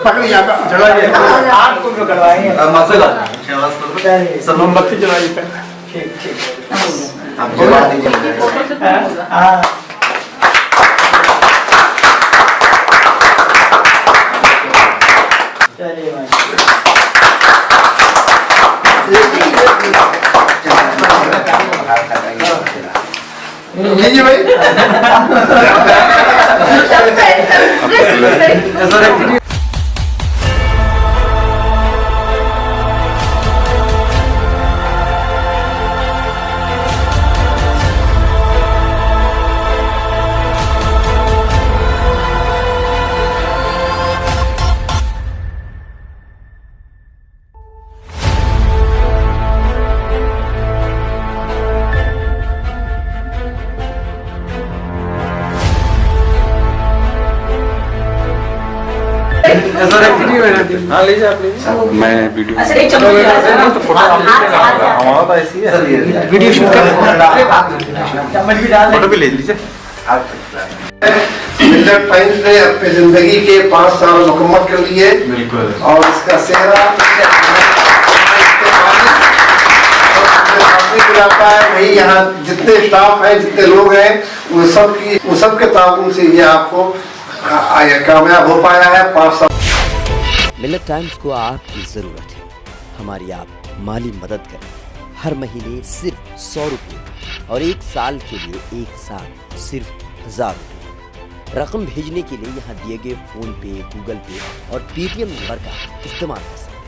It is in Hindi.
पकड़िए आप को करवाएंगे सर मोमबत्ती जलाइए पहले। ठीक ठीक आप जला दीजिए। हाँ चलिए भाई लीजिए भाई। हाँ लीजिए आप लीजिए। मैं वीडियो हमारा तो ऐसी है वीडियो शूट कर चम्मच भी डाल फोटो भी ले लीजिए। मिल्टन टाइम्स ने अपनी जिंदगी के 5 साल मुकम्मल कर लिए। बिल्कुल। और इसका सेहरा जाता है वही यहाँ जितने स्टाफ है जितने लोग हैं वो सब के ताउन से ये आपको कामयाब हो पाया है। 5 साल मिल्लत टाइम्स को आपकी ज़रूरत है, हमारी आप माली मदद करें। हर महीने सिर्फ 100 रुपये और 1 साल के लिए 1 साल सिर्फ 1000 रुपये। रकम भेजने के लिए यहाँ दिए गए फ़ोन पे, गूगल पे और पेटीएम नंबर का इस्तेमाल कर सकते हैं।